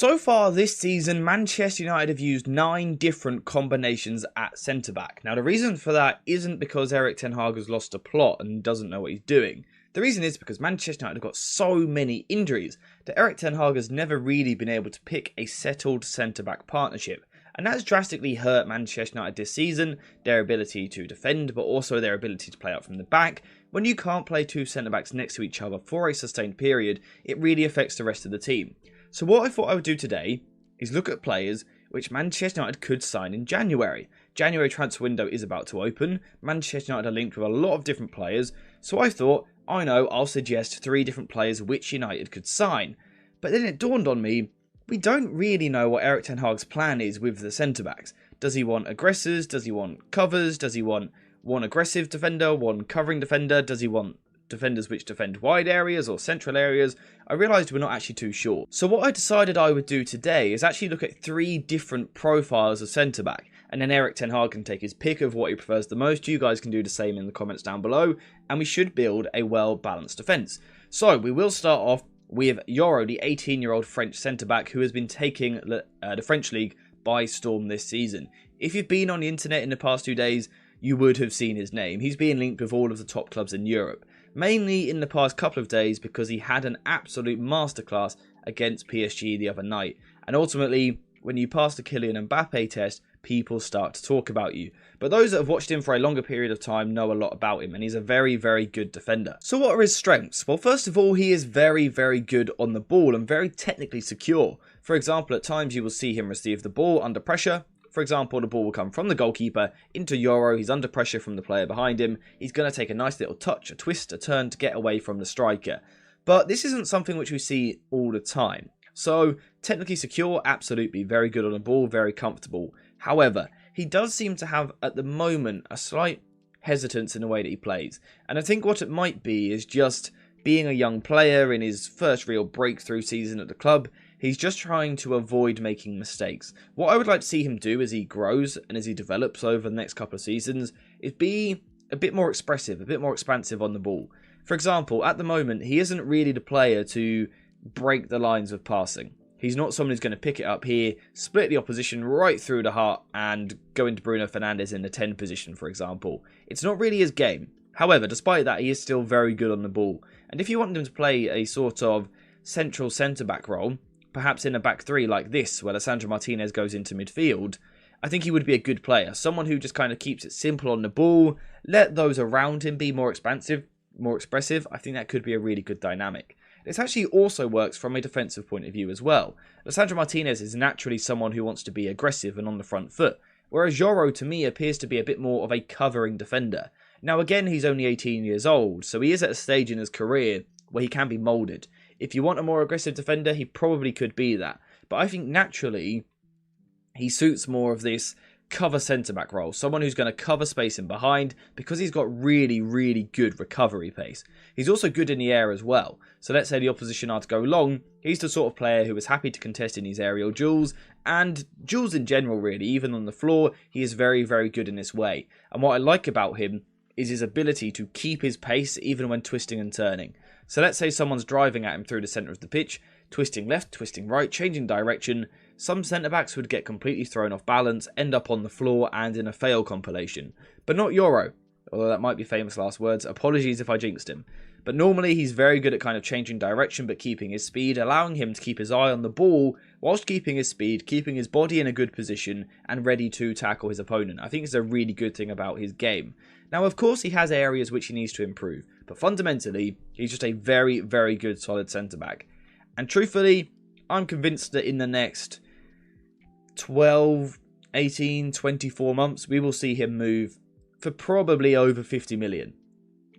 So far this season, Manchester United have used 9 different combinations at centre-back. Now the reason for that isn't because Erik ten Hag has lost a plot and doesn't know what he's doing. The reason is because Manchester United have got so many injuries that Erik ten Hag has never really been able to pick a settled centre-back partnership. And that's drastically hurt Manchester United this season, their ability to defend, but also their ability to play out from the back. When you can't play 2 centre-backs next to each other for a sustained period, it really affects the rest of the team. So what I thought I would do today is look at players which Manchester United could sign in January. January transfer window is about to open. Manchester United are linked with a lot of different players. So I thought, I'll suggest 3 different players which United could sign. But then it dawned on me, we don't really know what Erik ten Hag's plan is with the centre-backs. Does he want aggressors? Does he want covers? Does he want one aggressive defender, one covering defender? Does he want defenders which defend wide areas or central areas? I realised we're not actually too sure. So what I decided I would do today is actually look at 3 different profiles of centre-back, and then Erik ten Hag can take his pick of what he prefers the most. You guys can do the same in the comments down below, and we should build a well-balanced defence. So we will start off with Yoro, the 18-year-old French centre-back who has been taking the French league by storm this season. If you've been on the internet in the past 2 days, you would have seen his name. He's being linked with all of the top clubs in Europe. Mainly in the past couple of days because he had an absolute masterclass against PSG the other night. And ultimately, when you pass the Kylian Mbappe test, people start to talk about you. But those that have watched him for a longer period of time know a lot about him, and he's a very, very good defender. So what are his strengths? Well, first of all, he is very, very good on the ball and very technically secure. For example, at times you will see him receive the ball under pressure. For example, the ball will come from the goalkeeper into Yoro. He's under pressure from the player behind him. He's going to take a nice little touch, a twist, a turn to get away from the striker. But this isn't something which we see all the time. So, technically secure, absolutely. Very good on the ball, very comfortable. However, he does seem to have, at the moment, a slight hesitance in the way that he plays. And I think what it might be is just being a young player in his first real breakthrough season at the club. He's just trying to avoid making mistakes. What I would like to see him do as he grows and as he develops over the next couple of seasons is be a bit more expressive, a bit more expansive on the ball. For example, at the moment, he isn't really the player to break the lines of passing. He's not someone who's going to pick it up here, split the opposition right through the heart and go into Bruno Fernandes in the 10 position, for example. It's not really his game. However, despite that, he is still very good on the ball. And if you want him to play a sort of central centre-back role, perhaps in a back 3 like this, where Lisandro Martinez goes into midfield, I think he would be a good player. Someone who just kind of keeps it simple on the ball, let those around him be more expansive, more expressive. I think that could be a really good dynamic. This actually also works from a defensive point of view as well. Lisandro Martinez is naturally someone who wants to be aggressive and on the front foot, whereas Yoro to me appears to be a bit more of a covering defender. Now again, he's only 18 years old, so he is at a stage in his career where he can be moulded. If you want a more aggressive defender, he probably could be that. But I think naturally, he suits more of this cover centre-back role. Someone who's going to cover space in behind because he's got really, really good recovery pace. He's also good in the air as well. So let's say the opposition are to go long, he's the sort of player who is happy to contest in these aerial duels. And duels in general, really, even on the floor, he is very, very good in this way. And what I like about him is his ability to keep his pace even when twisting and turning. So let's say someone's driving at him through the centre of the pitch, twisting left, twisting right, changing direction. Some centre-backs would get completely thrown off balance, end up on the floor and in a fail compilation. But not Yoro, although that might be famous last words. Apologies if I jinxed him. But normally he's very good at kind of changing direction but keeping his speed, allowing him to keep his eye on the ball whilst keeping his speed, keeping his body in a good position and ready to tackle his opponent. I think it's a really good thing about his game. Now, of course, he has areas which he needs to improve, but fundamentally, he's just a very, very good solid centre-back. And truthfully, I'm convinced that in the next 12, 18, 24 months, we will see him move for probably over 50 million.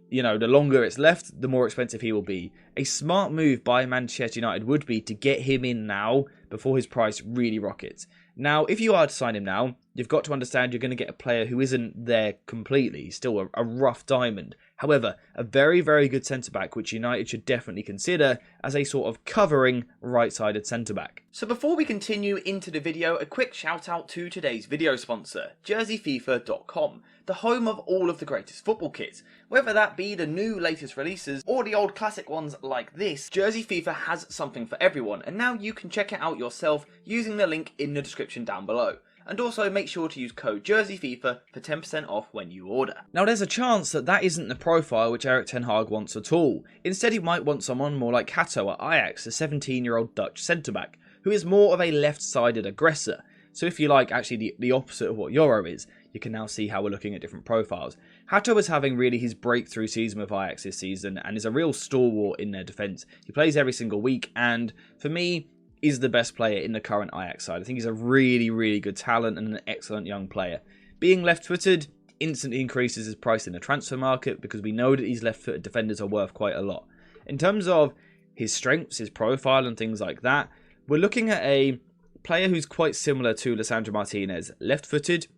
You know, the longer it's left, the more expensive he will be. A smart move by Manchester United would be to get him in now before his price really rockets. Now, if you are to sign him now, you've got to understand you're going to get a player who isn't there completely. He's still a rough diamond. However, a very, very good centre-back, which United should definitely consider as a sort of covering right-sided centre-back. So before we continue into the video, a quick shout out to today's video sponsor, JerseyFifa.com, the home of all of the greatest football kits. Whether that be the new latest releases or the old classic ones like this, Jersey FIFA has something for everyone, and now you can check it out yourself using the link in the description down below. And also make sure to use code JerseyFIFA for 10% off when you order. Now there's a chance that that isn't the profile which Erik ten Hag wants at all. Instead he might want someone more like Hato at Ajax, a 17-year-old Dutch centre-back, who is more of a left-sided aggressor. So if you like actually the opposite of what Euro is, you can now see how we're looking at different profiles. Hato is having really his breakthrough season with Ajax this season and is a real stalwart in their defence. He plays every single week and for me is the best player in the current Ajax side. I think he's a really, really good talent and an excellent young player. Being left-footed instantly increases his price in the transfer market because we know that these left-footed defenders are worth quite a lot. In terms of his strengths, his profile and things like that, we're looking at a player who's quite similar to Lisandro Martinez. Left-footed,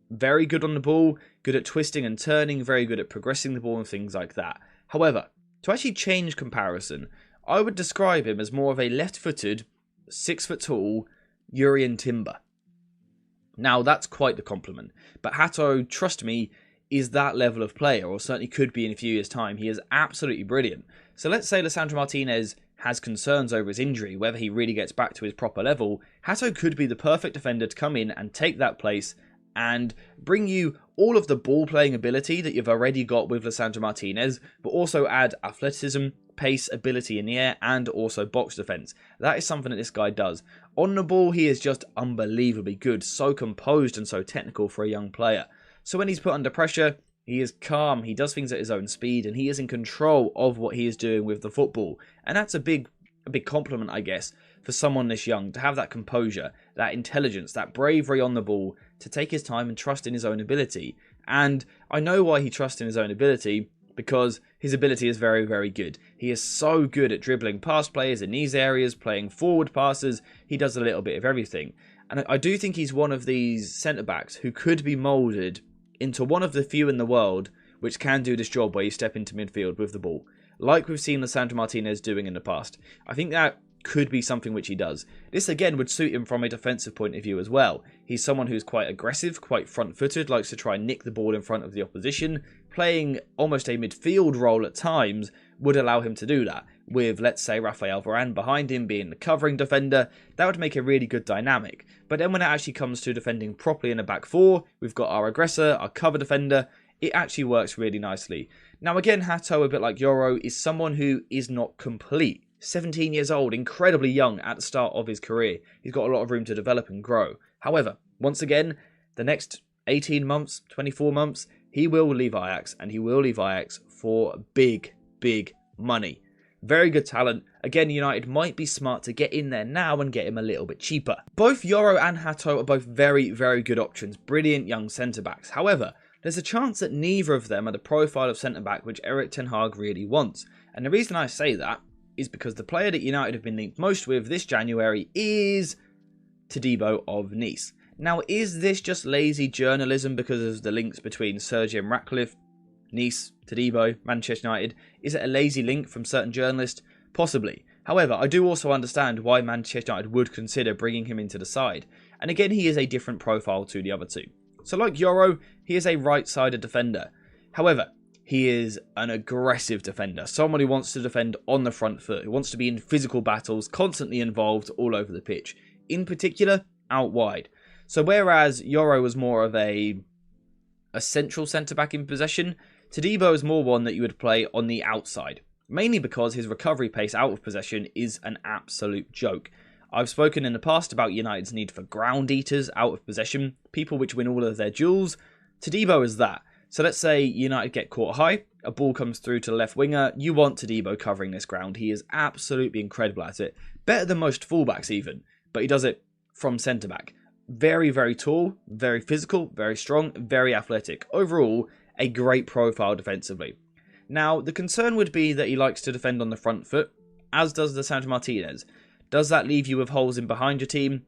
very good on the ball, good at twisting and turning, very good at progressing the ball and things like that. However, to actually change comparison, I would describe him as more of a left-footed, 6 foot tall Jurrien Timber. Now that's quite the compliment, but Hato, trust me, is that level of player, or certainly could be in a few years' time. He is absolutely brilliant. So let's say Lisandro Martinez has concerns over his injury, whether he really gets back to his proper level. Hato could be the perfect defender to come in and take that place and bring you all of the ball playing ability that you've already got with Lisandro Martinez, but also add athleticism, pace, ability in the air, and also box defense. That is something that this guy does. On the ball, he is just unbelievably good, so composed and so technical for a young player. So when he's put under pressure, he is calm, he does things at his own speed, and he is in control of what he is doing with the football. And that's a big compliment, I guess, for someone this young, to have that composure, that intelligence, that bravery on the ball, to take his time and trust in his own ability. And I know why he trusts in his own ability, because his ability is very, very good. He is so good at dribbling past players in these areas, playing forward passes. He does a little bit of everything. And I do think he's one of these centre-backs who could be moulded into one of the few in the world which can do this job where you step into midfield with the ball, like we've seen Lisandro Martinez doing in the past. I think that could be something which he does. This again would suit him from a defensive point of view as well. He's someone who's quite aggressive, quite front-footed, likes to try and nick the ball in front of the opposition. Playing almost a midfield role at times would allow him to do that. With, let's say, Rafael Varane behind him being the covering defender, that would make a really good dynamic. But then when it actually comes to defending properly in a back four, we've got our aggressor, our cover defender, it actually works really nicely. Now again, Hato, a bit like Euro, is someone who is not complete. 17 years old, incredibly young at the start of his career. He's got a lot of room to develop and grow. However, once again, the next 18 months, 24 months, he will leave Ajax, and he will leave Ajax for big, big money. Very good talent. Again, United might be smart to get in there now and get him a little bit cheaper. Both Euro and Hato are both very, very good options. Brilliant young centre-backs. However, there's a chance that neither of them are the profile of centre-back which Erik ten Hag really wants. And the reason I say that is because the player that United have been linked most with this January is Todibo of Nice. Now, is this just lazy journalism because of the links between Serge and Ratcliffe, Nice, Todibo, Manchester United? Is it a lazy link from certain journalists? Possibly. However, I do also understand why Manchester United would consider bringing him into the side. And again, he is a different profile to the other two. So like Euro, he is a right-sided defender. However, he is an aggressive defender, someone who wants to defend on the front foot, who wants to be in physical battles, constantly involved all over the pitch, in particular, out wide. So whereas Euro was more of a central centre-back in possession, Todibo is more one that you would play on the outside, mainly because his recovery pace out of possession is an absolute joke. I've spoken in the past about United's need for ground eaters out of possession, people which win all of their duels. Todibo is that. So let's say United get caught high, a ball comes through to the left winger, you want Todibo covering this ground. He is absolutely incredible at it. Better than most fullbacks even, but he does it from centre-back. Very, very tall, very physical, very strong, very athletic. Overall, a great profile defensively. Now, the concern would be that he likes to defend on the front foot, as does Lisandro Martinez. Does that leave you with holes in behind your team?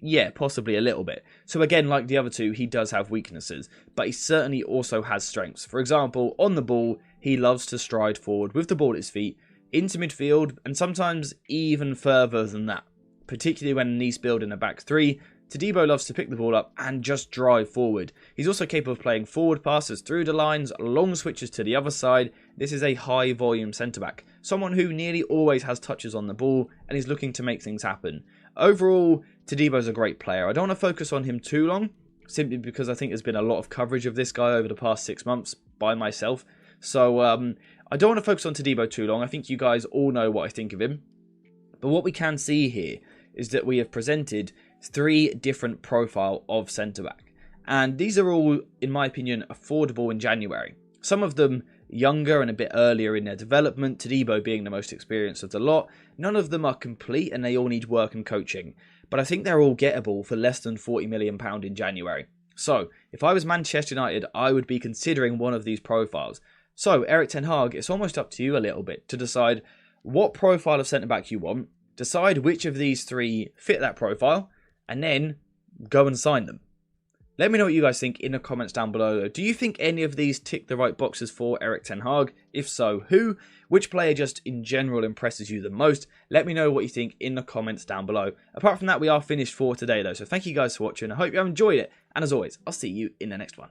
Yeah, possibly a little bit. So again, like the other two, he does have weaknesses, but he certainly also has strengths. For example, on the ball, he loves to stride forward with the ball at his feet, into midfield, and sometimes even further than that. Particularly when Nice build in a back three, Todibo loves to pick the ball up and just drive forward. He's also capable of playing forward passes through the lines, long switches to the other side. This is a high volume centre-back, someone who nearly always has touches on the ball and is looking to make things happen. Overall, Todibo's a great player. I don't want to focus on him too long, simply because I think there's been a lot of coverage of this guy over the past 6 months by myself. So I don't want to focus on Todibo too long. I think you guys all know what I think of him. But what we can see here is that we have presented 3 different profiles of centre-back. And these are all, in my opinion, affordable in January. Some of them younger and a bit earlier in their development, Todibo being the most experienced of the lot. None of them are complete and they all need work and coaching. But I think they're all gettable for less than £40 million in January. So, if I was Manchester United, I would be considering one of these profiles. So, Erik ten Hag, it's almost up to you a little bit to decide what profile of centre-back you want, decide which of these 3 fit that profile, and then go and sign them. Let me know what you guys think in the comments down below. Do you think any of these tick the right boxes for Erik ten Hag? If so, who? Which player just in general impresses you the most? Let me know what you think in the comments down below. Apart from that, we are finished for today though. So thank you guys for watching. I hope you have enjoyed it. And as always, I'll see you in the next one.